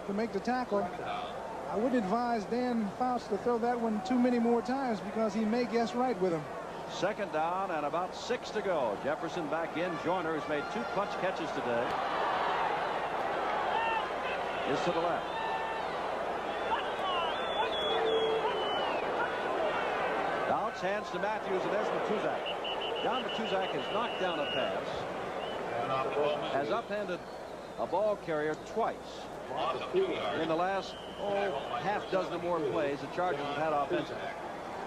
to make the tackle. I wouldn't advise Dan Faust to throw that one too many more times because he may guess right with him. Second down and about 6 to go. Jefferson back in. Joyner has made 2 clutch catches today. Is to the left. Bounce, hands to Matthews, and there's Matuzak. John Matuzak has knocked down a pass. Has upended a ball carrier twice. In the last, half dozen or more plays, the Chargers have had offensive.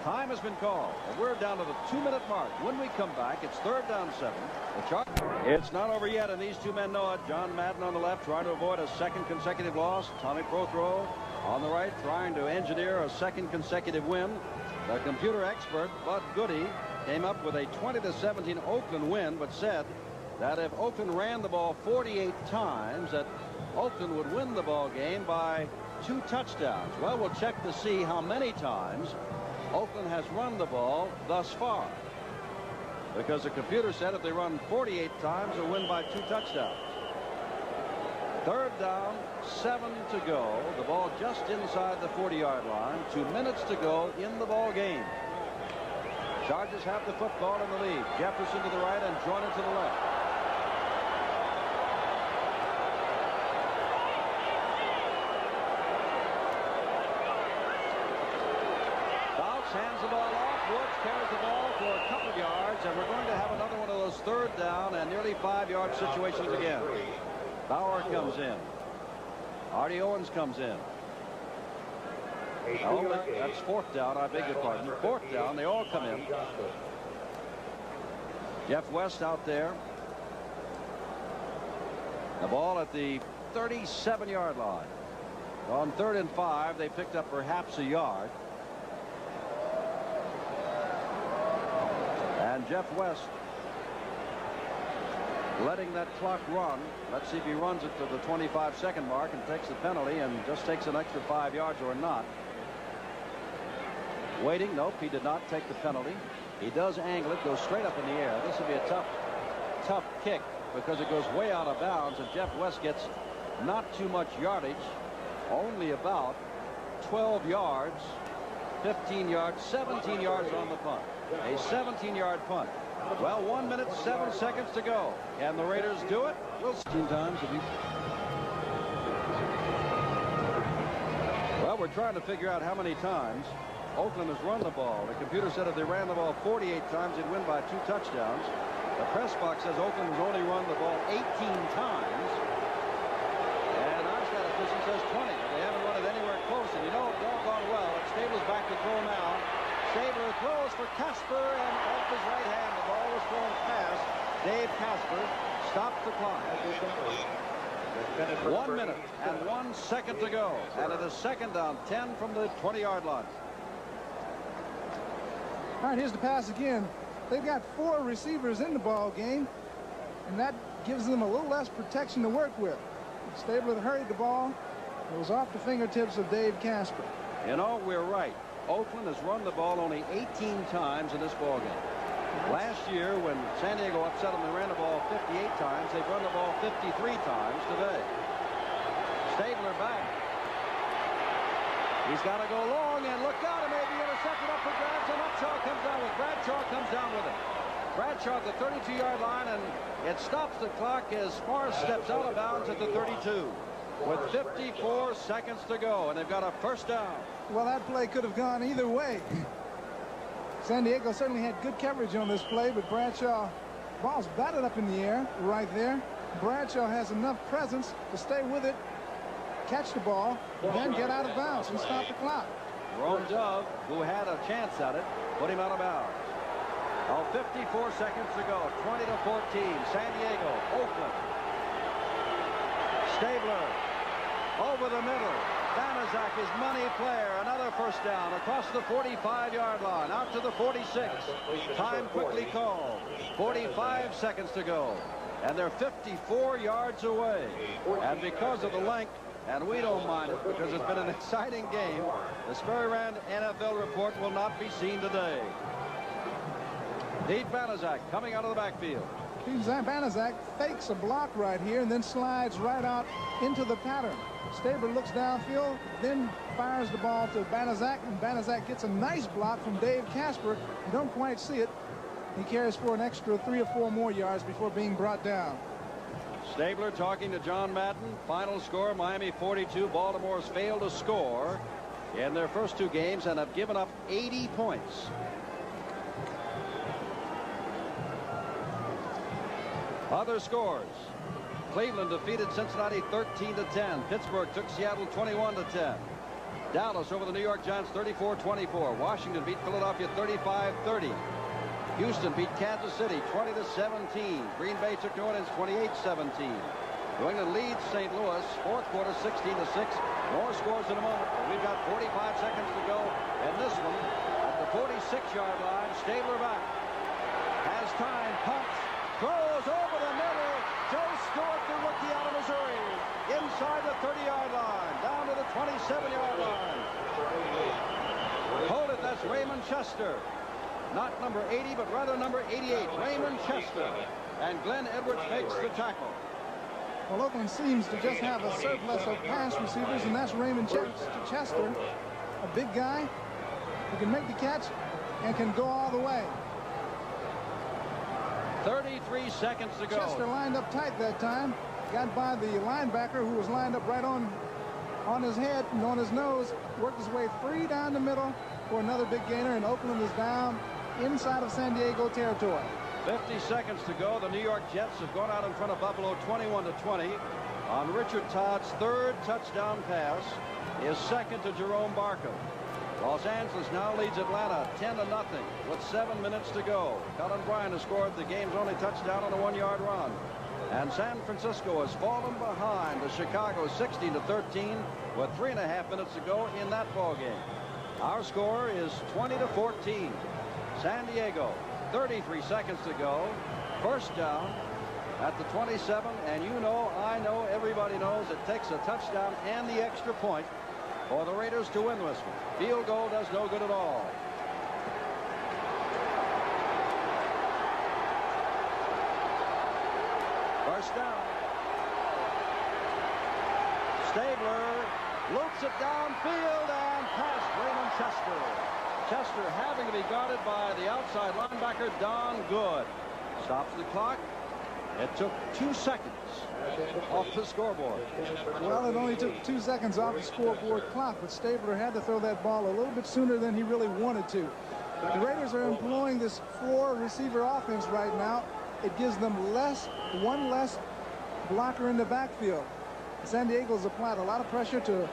Time has been called, and we're down to the 2-minute mark. When we come back, it's 3rd down 7. It's not over yet, and these two men know it. John Madden on the left trying to avoid a 2nd consecutive loss. Tommy Prothro on the right trying to engineer a 2nd consecutive win. The computer expert, Bud Goody, came up with a 20-17 Oakland win, but said that if Oakland ran the ball 48 times, that Oakland would win the ball game by 2 touchdowns. Well, we'll check to see how many times Oakland has run the ball thus far, because the computer said if they run 48 times, they'll win by 2 touchdowns. 3rd down, 7 to go. The ball just inside the 40-yard line. 2 minutes to go in the ball game. Chargers have the football in the lead. Jefferson to the right and Joyner to the left. Hands the ball off. Woods carries the ball for a couple of yards, and we're going to have another one of those 3rd down and nearly 5-yard situations again. Bauer comes in. Artie Owens comes in. Oh, that's 4th down. I beg your pardon. 4th down. They all come in. Jeff West out there. The ball at the 37-yard line. On 3rd and 5, they picked up perhaps a yard. And Jeff West letting that clock run. Let's see if he runs it to the 25-second mark and takes the penalty and just takes an extra 5 yards or not. Waiting. Nope, he did not take the penalty. He does angle it, goes straight up in the air. This will be a tough kick because it goes way out of bounds, and Jeff West gets not too much yardage, only about 12 yards, 15 yards, 17 yards on the punt. A 17-yard punt. Well, 1 minute, 7 seconds to go. Can the Raiders do it? We'll see. Times. Well, we're trying to figure out how many times Oakland has run the ball. The computer said if they ran the ball 48 times, they'd win by 2 touchdowns. The press box says Oakland has only run the ball 18 times. And our statistician says 20. They haven't run it anywhere close. And you know, doggone well, it's Stabler's back to throw now. Stabler throws for Casper, and off his right hand, the ball was thrown past Dave Casper. Stops the clock. 1 minute and 1 second to go. And it is 2nd down, 10 from the 20-yard line. All right, here's the pass again. They've got 4 receivers in the ball game, and that gives them a little less protection to work with. Stabler hurried the ball. It was off the fingertips of Dave Casper. You know, we're right. Oakland has run the ball only 18 times in this ball game. Last year, when San Diego upset them, they ran the ball 58 times. They've run the ball 53 times today. Stabler back. He's got to go long, and look out, it may be intercepted up for grabs, and Upshaw comes down with it. Bradshaw comes down with it. Bradshaw at the 32-yard line, and it stops the clock as Forrest steps out of bounds at the 32. With 54 seconds to go, and they've got a 1st down. Well, that play could have gone either way. San Diego certainly had good coverage on this play, but Bradshaw, ball's batted up in the air right there. Bradshaw has enough presence to stay with it, catch the ball, and then get out of bounds and stop the clock. Rome Dove, who had a chance at it, put him out of bounds. Oh, 54 seconds to go. 20-14. San Diego, Oakland. Stabler over the middle. Banaszak, his money player. Another 1st down across the 45-yard line. Out to the 46. Time quickly called. 45 seconds to go. And they're 54 yards away. And because of the length, and we don't mind it because it's been an exciting game, the Sperry Rand NFL report will not be seen today. Pete Banaszak coming out of the backfield. Banaszak fakes a block right here and then slides right out into the pattern. Stabler looks downfield, then fires the ball to Banaszak, and Banaszak gets a nice block from Dave Casper. You don't quite see it. He carries for an extra 3 or 4 more yards before being brought down. Stabler talking to John Madden. Final score, Miami 42. Baltimore's failed to score in their first 2 games and have given up 80 points. Other scores. Cleveland defeated Cincinnati 13-10. Pittsburgh took Seattle 21-10. Dallas over the New York Giants 34-24. Washington beat Philadelphia 35-30. Houston beat Kansas City 20-17. Green Bay took New Orleans 28-17. New England leads St. Louis, fourth quarter 16-6. More scores in a moment. But we've got 45 seconds to go. And this one at the 46-yard line. Stabler back. Has time. Pumps. Throws over the middle. Joe Stewart, the rookie out of Missouri. Inside the 30-yard line. Down to the 27-yard line. Hold it. That's Raymond Chester. Not number 80, but rather number 88. Raymond Chester. And Glenn Edwards makes the tackle. Well, Oakland seems to just have a surplus of pass receivers, and that's Raymond Chester, a big guy who can make the catch and can go all the way. 33 seconds to go. Chester lined up tight that time. Got by the linebacker who was lined up right on his head and on his nose. Worked his way free down the middle for another big gainer, and Oakland is down inside of San Diego territory. 50 seconds to go. The New York Jets have gone out in front of Buffalo 21-20 on Richard Todd's 3rd touchdown pass. His second to Jerome Barkham. Los Angeles now leads Atlanta 10-0 with 7 minutes to go. Colin Bryant has scored the game's only touchdown on a 1-yard run. And San Francisco has fallen behind to Chicago 16-13 with 3.5 minutes to go in that ball game. Our score is 20-14. San Diego, 33 seconds to go. First down at the 27, and you know, I know, everybody knows it takes a touchdown and the extra point for the Raiders to win this one. Field goal does no good at all. First down. Stabler loops it downfield and past Raymond Chester. Chester having to be guarded by the outside linebacker, Don Good. Stops the clock. It took 2 seconds off the scoreboard. Well, it only took 2 seconds off the scoreboard clock, but Stabler had to throw that ball a little bit sooner than he really wanted to. The Raiders are employing this 4-receiver offense right now. It gives them one less blocker in the backfield. San Diego's applied a lot of pressure to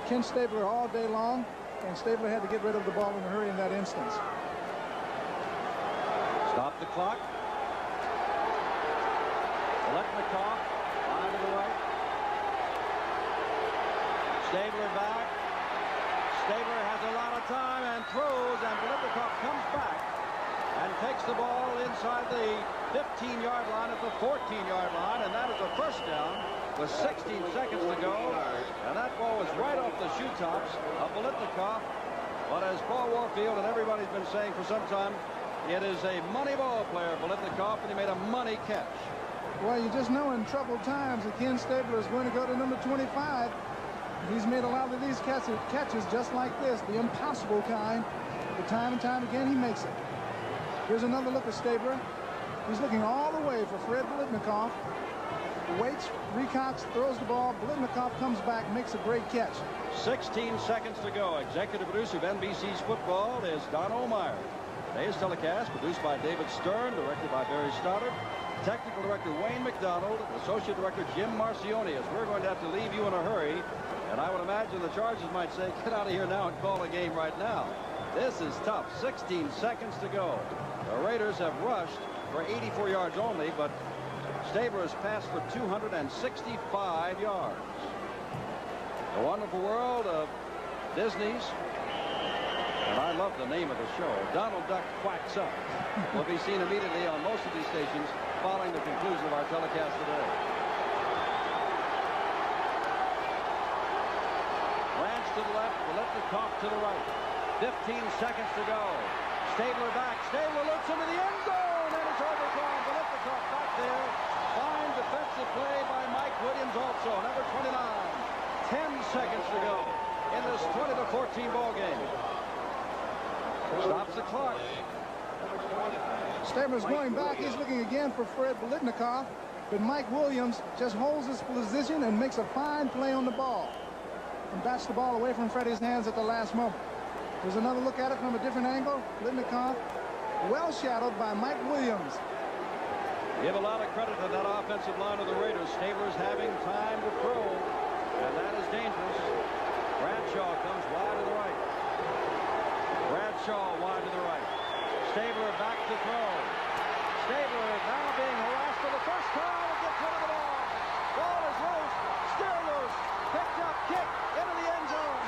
Ken Stabler all day long, and Stabler had to get rid of the ball in a hurry in that instance. Stop the clock. Biletnikoff, line to the right. Stabler back. Stabler has a lot of time and throws, and Biletnikoff comes back and takes the ball inside the 15-yard line at the 14-yard line, and that is a first down with 16 seconds to go. And that ball was right off the shoe tops of Biletnikoff. But as Paul Warfield and everybody's been saying for some time, it is a money ball player, Biletnikoff, and he made a money catch. Well, you just know in troubled times that Ken Stabler is going to go to number 25. He's made a lot of these catches just like this, the impossible kind. But time and time again, he makes it. Here's another look at Stabler. He's looking all the way for Fred Biletnikoff. Waits, recocks, throws the ball. Biletnikoff comes back, makes a great catch. 16 seconds to go. Executive producer of NBC's football is Don Omeyer. Today's telecast produced by David Stern, directed by Barry Stoddard. Technical director Wayne McDonald, associate director Jim Marcioni, as we're going to have to leave you in a hurry. And I would imagine the Chargers might say, get out of here now and call a game right now. This is tough. 16 seconds to go. The Raiders have rushed for 84 yards only, but Stabler has passed for 265 yards. The Wonderful World of Disney's, and I love the name of the show, Donald Duck Quacks Up, will be seen immediately on most of these stations following the conclusion of our telecast today. Branch to the left, Biletnikoff to the right. 15 seconds to go. Stabler back. Stabler looks into the end zone, and it's overthrown. Biletnikoff back there. Stabler's going back. He's looking again for Fred Biletnikoff, but Mike Williams just holds his position and makes a fine play on the ball and bats the ball away from Freddie's hands at the last moment. There's another look at it from a different angle. Biletnikoff, well shadowed by Mike Williams. Give a lot of credit to that offensive line of the Raiders. Stabler's having time to throw, and that is dangerous. Bradshaw comes wide to the right. Bradshaw wide to the right. Stabler back to throw. Stabler now being harassed for the first time and gets rid of the ball. Ball is loose. Still loose. Picked up, kick into the end zone.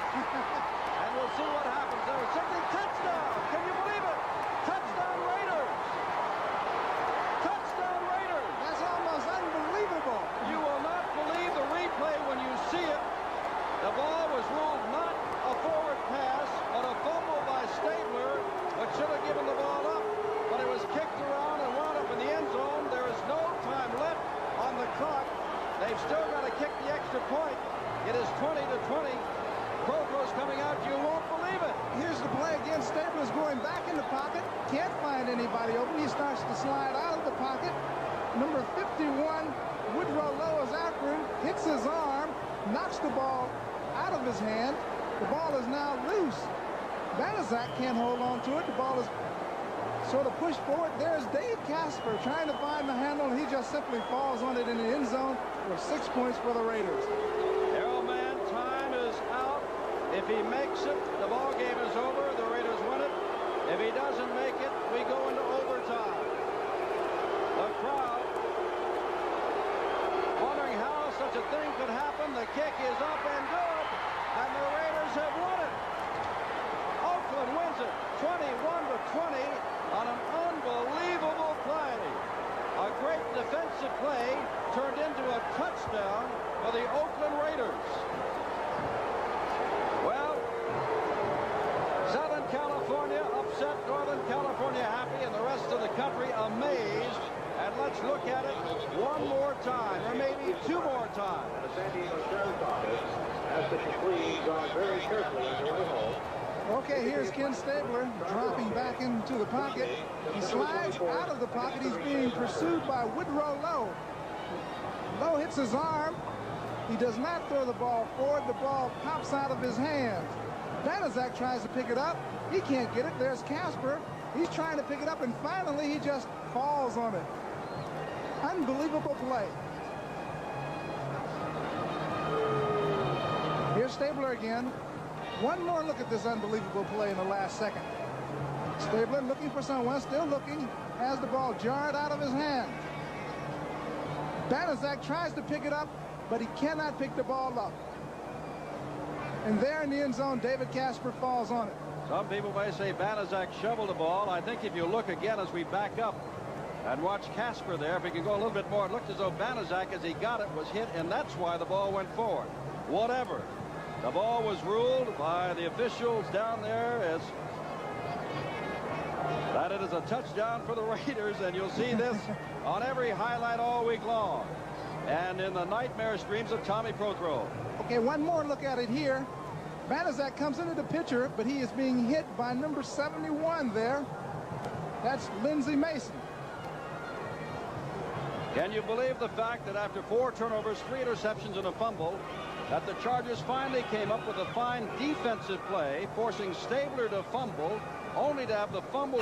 And we'll see what happens there. Simply touchdown. Can you believe it? Touchdown Raiders. Touchdown Raiders. That's almost unbelievable. You will not believe the replay when you see it. The ball was ruled not a forward pass, but a fumble by Stabler, which should have given the ball up, but it was kicked around and wound up in the end zone. There is no time left on the clock. They've still got to kick the extra point. It is 20-20. Prokhor's coming out. You won't believe it. Here's the play again. Stabler's going back in the pocket. Can't find anybody open. He starts to slide out of the pocket. Number 51, Woodrow Lowe is after him. Hits his arm. Knocks the ball out of his hand. The ball is now loose. Banaszak can't hold on to it. The ball is sort of pushed forward. There's Dave Casper trying to find the handle, and he just simply falls on it in the end zone for 6 points for the Raiders. Arrowman, time is out. If he makes it, the ball game is over. The Raiders win it. If he doesn't make it, we go into overtime. The crowd wondering how such a thing could happen. The kick is up and good, and the Raiders have won it. Oakland wins it 21-20 on an unbelievable play. A great defensive play turned into a touchdown for the Oakland Raiders. Well, Southern California upset, Northern California happy, and the rest of the country amazed. And let's look at it one more time, or maybe two more times. The San Diego Sheriff's Office has to complete very carefully on the way home. Okay, here's Ken Stabler dropping back into the pocket. He slides out of the pocket. He's being pursued by Woodrow Lowe. Lowe hits his arm. He does not throw the ball forward. The ball pops out of his hand. Banaszak tries to pick it up. He can't get it. There's Casper. He's trying to pick it up, and finally he just falls on it. Unbelievable play. Here's Stabler again. One more look at this unbelievable play in the last second. Stabler looking for someone, still looking, has the ball jarred out of his hand. Banaszak tries to pick it up, but he cannot pick the ball up. And there in the end zone, David Casper falls on it. Some people may say Banaszak shoveled the ball. I think if you look again as we back up and watch Casper there, if he can go a little bit more, it looked as though Banaszak, as he got it, was hit, and that's why the ball went forward. Whatever. The ball was ruled by the officials down there as that it is a touchdown for the Raiders, and you'll see this on every highlight all week long and in the nightmare streams of Tommy Prokhor. Okay, one more look at it here. Banaszak comes into the picture, but he is being hit by number 71 there. That's Lindsey Mason. Can you believe the fact that after 4 turnovers, 3 interceptions, and a fumble, that the Chargers finally came up with a fine defensive play, forcing Stabler to fumble, only to have the fumble